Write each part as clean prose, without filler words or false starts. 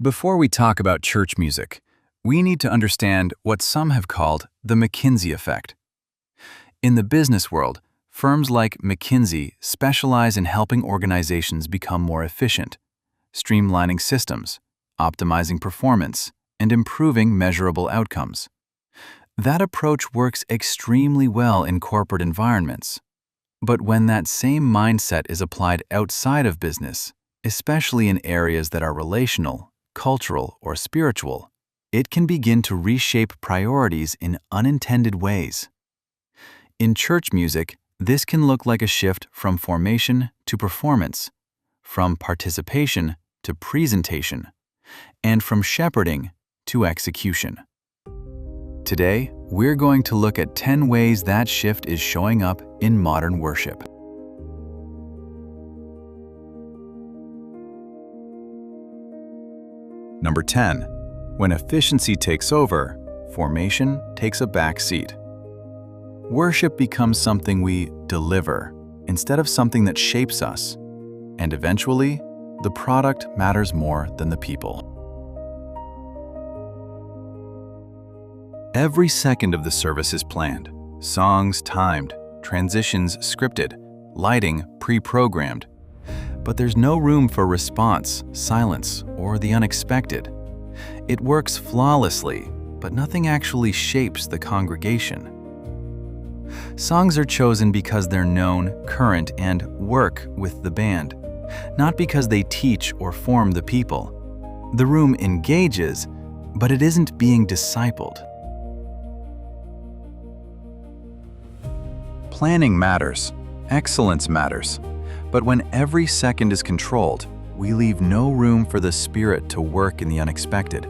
Before we talk about church music, we need to understand what some have called the McKinsey effect. In the business world, firms like McKinsey specialize in helping organizations become more efficient, streamlining systems, optimizing performance, and improving measurable outcomes. That approach works extremely well in corporate environments. But when that same mindset is applied outside of business, especially in areas that are relational, cultural, or spiritual, it can begin to reshape priorities in unintended ways. In church music, this can look like a shift from formation to performance, from participation to presentation, and from shepherding to execution. Today, we're going to look at 10 ways that shift is showing up in modern worship. Number 10. When efficiency takes over, formation takes a back seat. Worship becomes something we deliver instead of something that shapes us, and eventually, the product matters more than the people. Every second of the service is planned, songs timed, transitions scripted, lighting pre-programmed. But there's no room for response, silence, or the unexpected. It works flawlessly, but nothing actually shapes the congregation. Songs are chosen because they're known, current, and work with the band, not because they teach or form the people. The room engages, but it isn't being discipled. Planning matters, excellence matters, but when every second is controlled, we leave no room for the Spirit to work in the unexpected.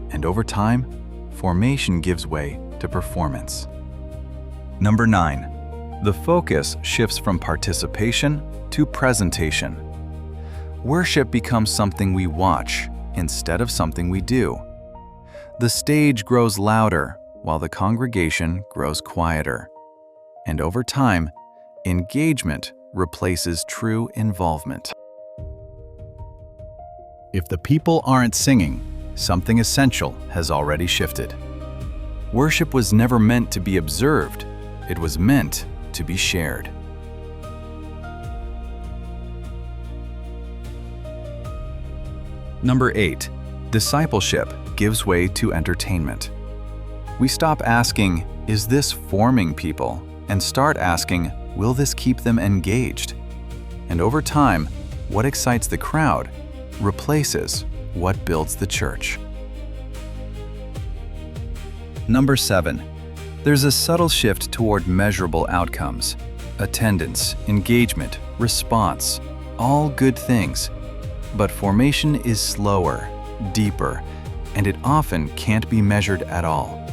And over time, formation gives way to performance. Number 9. The focus shifts from participation to presentation. Worship becomes something we watch instead of something we do. The stage grows louder while the congregation grows quieter. And over time, engagement replaces true involvement. If the people aren't singing, something essential has already shifted. Worship was never meant to be observed, it was meant to be shared. Number 8. Discipleship gives way to entertainment. We stop asking, "Is this forming people?" and start asking, will this keep them engaged? And over time, what excites the crowd replaces what builds the church. Number 7. There's a subtle shift toward measurable outcomes. Attendance, engagement, response, all good things. But formation is slower, deeper, and it often can't be measured at all.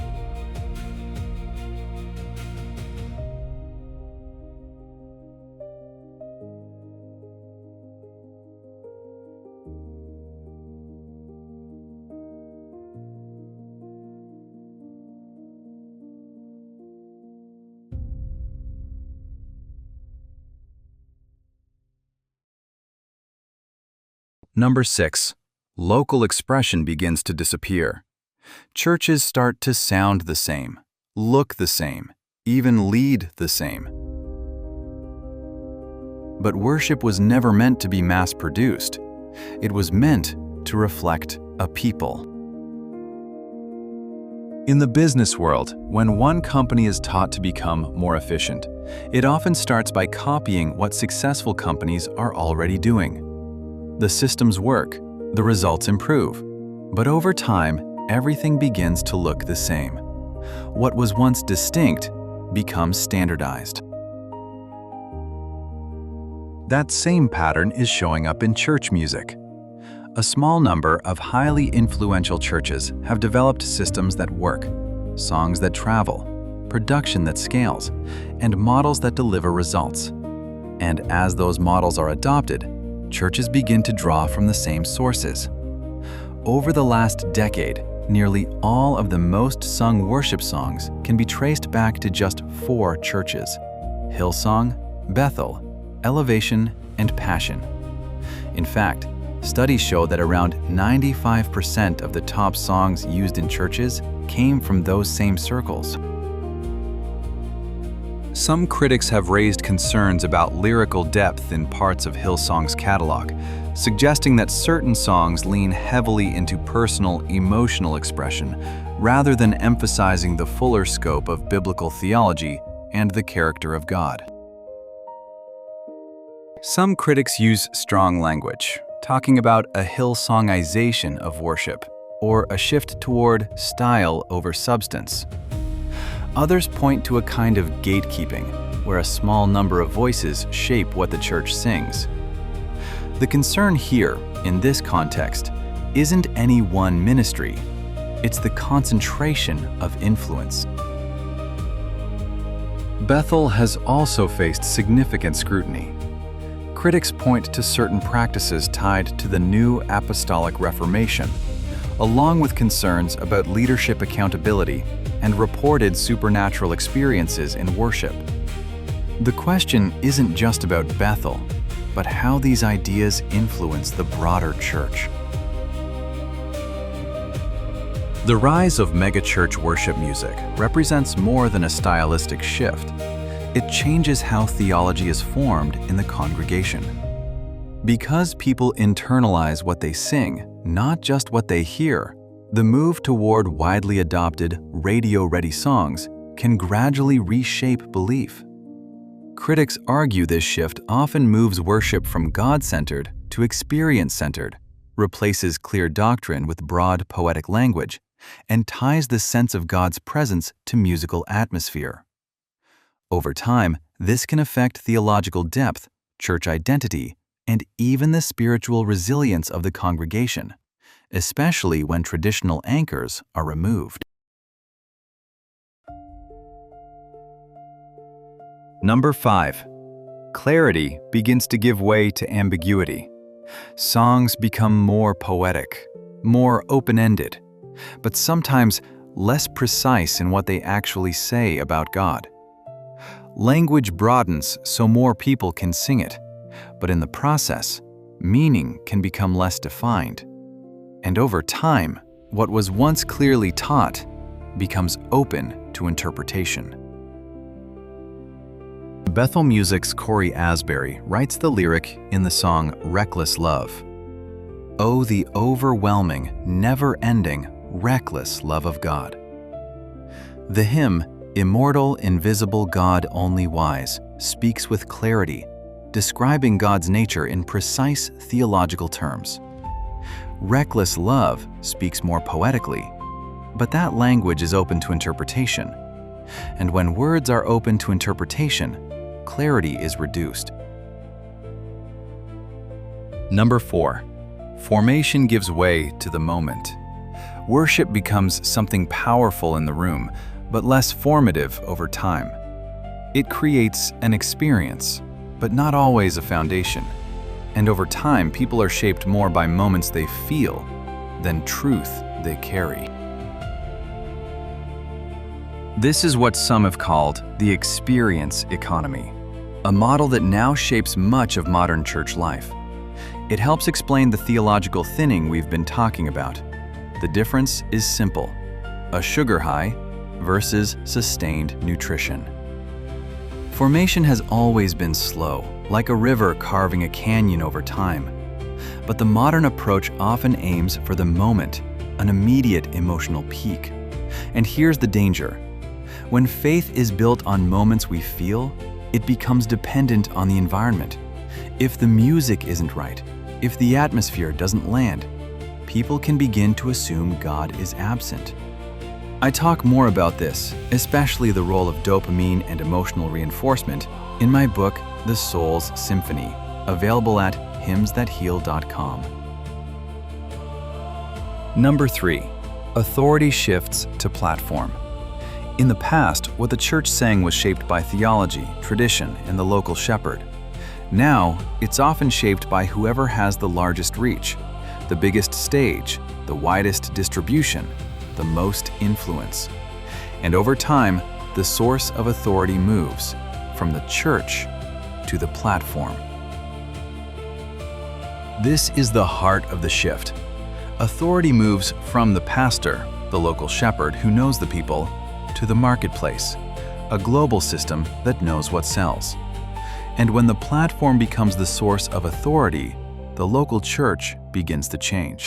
Number 6. Local expression begins to disappear. Churches start to sound the same, look the same, even lead the same. But worship was never meant to be mass-produced. It was meant to reflect a people. In the business world, when one company is taught to become more efficient, it often starts by copying what successful companies are already doing. The systems work, the results improve, but over time, everything begins to look the same. What was once distinct becomes standardized. That same pattern is showing up in church music. A small number of highly influential churches have developed systems that work, songs that travel, production that scales, and models that deliver results. And as those models are adopted, churches begin to draw from the same sources. Over the last decade, nearly all of the most sung worship songs can be traced back to just 4 churches: Hillsong, Bethel, Elevation, and Passion. In fact, Studies show that around 95% of the top songs used in churches came from those same circles. Some critics have raised concerns about lyrical depth in parts of Hillsong's catalog, suggesting that certain songs lean heavily into personal, emotional expression rather than emphasizing the fuller scope of biblical theology and the character of God. Some critics use strong language, talking about a Hillsongization of worship, or a shift toward style over substance. Others point to a kind of gatekeeping, where a small number of voices shape what the church sings. The concern here, in this context, isn't any one ministry. It's the concentration of influence. Bethel has also faced significant scrutiny. Critics point to certain practices tied to the New Apostolic Reformation, along with concerns about leadership accountability and reported supernatural experiences in worship. The question isn't just about Bethel, but how these ideas influence the broader church. The rise of megachurch worship music represents more than a stylistic shift. It changes how theology is formed in the congregation. Because people internalize what they sing, not just what they hear, the move toward widely adopted, radio-ready songs can gradually reshape belief. Critics argue this shift often moves worship from God-centered to experience-centered, replaces clear doctrine with broad poetic language, and ties the sense of God's presence to musical atmosphere. Over time, this can affect theological depth, church identity, and even the spiritual resilience of the congregation, especially when traditional anchors are removed. Number 5. Clarity begins to give way to ambiguity. Songs become more poetic, more open-ended, but sometimes less precise in what they actually say about God. Language broadens so more people can sing it, but in the process, meaning can become less defined. And over time, what was once clearly taught becomes open to interpretation. Bethel Music's Corey Asbury writes the lyric in the song Reckless Love. Oh, the overwhelming, never-ending, reckless love of God. The hymn, Immortal, Invisible God Only Wise, speaks with clarity, describing God's nature in precise theological terms. Reckless love speaks more poetically, but that language is open to interpretation. And when words are open to interpretation, clarity is reduced. Number 4. Formation gives way to the moment. Worship becomes something powerful in the room, but less formative over time. It creates an experience, but not always a foundation. And over time, people are shaped more by moments they feel than truth they carry. This is what some have called the experience economy, a model that now shapes much of modern church life. It helps explain the theological thinning we've been talking about. The difference is simple: a sugar high versus sustained nutrition. Formation has always been slow, like a river carving a canyon over time. But the modern approach often aims for the moment, an immediate emotional peak. And here's the danger. When faith is built on moments we feel, it becomes dependent on the environment. If the music isn't right, if the atmosphere doesn't land, people can begin to assume God is absent. I talk more about this, especially the role of dopamine and emotional reinforcement, in my book, The Soul's Symphony, available at hymnsthatheal.com. Number 3. Authority shifts to platform. In the past, what the church sang was shaped by theology, tradition, and the local shepherd. Now, it's often shaped by whoever has the largest reach, the biggest stage, the widest distribution, the most influence. And over time, the source of authority moves from the church to the platform. This is the heart of the shift. Authority moves from the pastor, the local shepherd who knows the people, to the marketplace, a global system that knows what sells. And when the platform becomes the source of authority, the local church begins to change.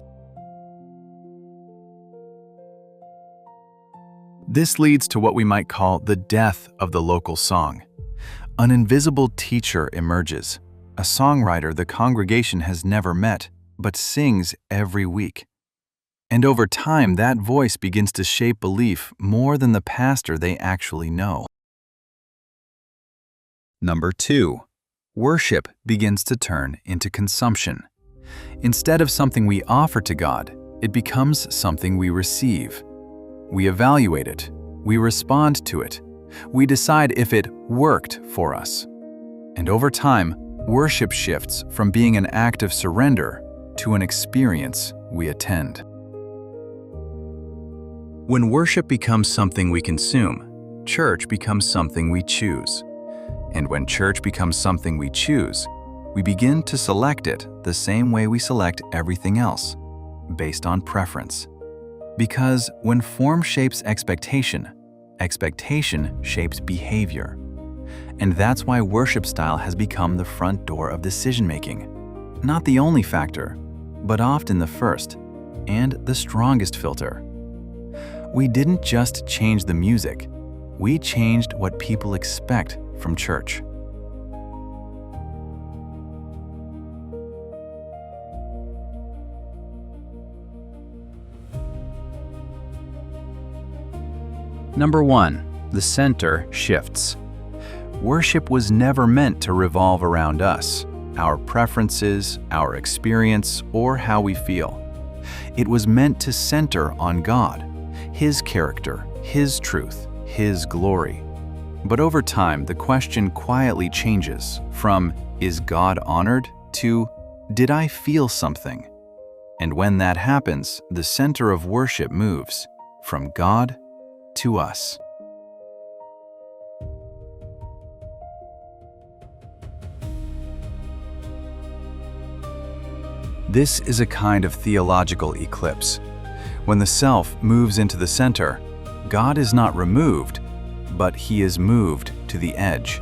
This leads to what we might call the death of the local song. An invisible teacher emerges, a songwriter the congregation has never met, but sings every week. And over time, that voice begins to shape belief more than the pastor they actually know. Number 2, worship begins to turn into consumption. Instead of something we offer to God, it becomes something we receive. We evaluate it, we respond to it, we decide if it worked for us. And over time, worship shifts from being an act of surrender to an experience we attend. When worship becomes something we consume, church becomes something we choose. And when church becomes something we choose, we begin to select it the same way we select everything else, based on preference. Because when form shapes expectation, expectation shapes behavior. And that's why worship style has become the front door of decision-making. Not the only factor, but often the first and the strongest filter. We didn't just change the music, we changed what people expect from church. Number 1, the center shifts. Worship was never meant to revolve around us, our preferences, our experience, or how we feel. It was meant to center on God, His character, His truth, His glory. But over time, the question quietly changes from, "Is God honored?" to, "Did I feel something?" And when that happens, the center of worship moves from God to us. This is a kind of theological eclipse. When the self moves into the center, God is not removed, but He is moved to the edge.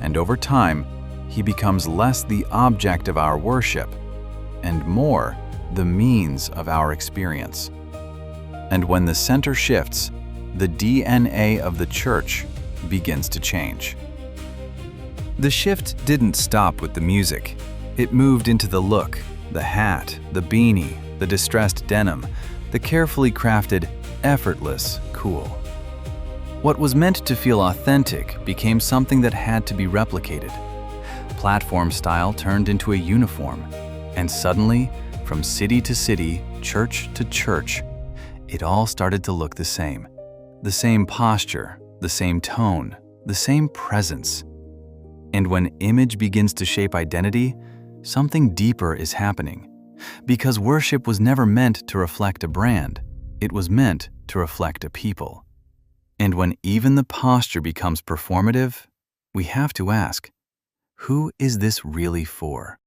And over time, He becomes less the object of our worship and more the means of our experience. And when the center shifts, the DNA of the church begins to change. The shift didn't stop with the music. It moved into the look, the hat, the beanie, the distressed denim, the carefully crafted, effortless cool. What was meant to feel authentic became something that had to be replicated. Platform style turned into a uniform, and suddenly, from city to city, church to church, it all started to look the same. The same posture, the same tone, the same presence. And when image begins to shape identity, something deeper is happening. Because worship was never meant to reflect a brand, it was meant to reflect a people. And when even the posture becomes performative, we have to ask, who is this really for?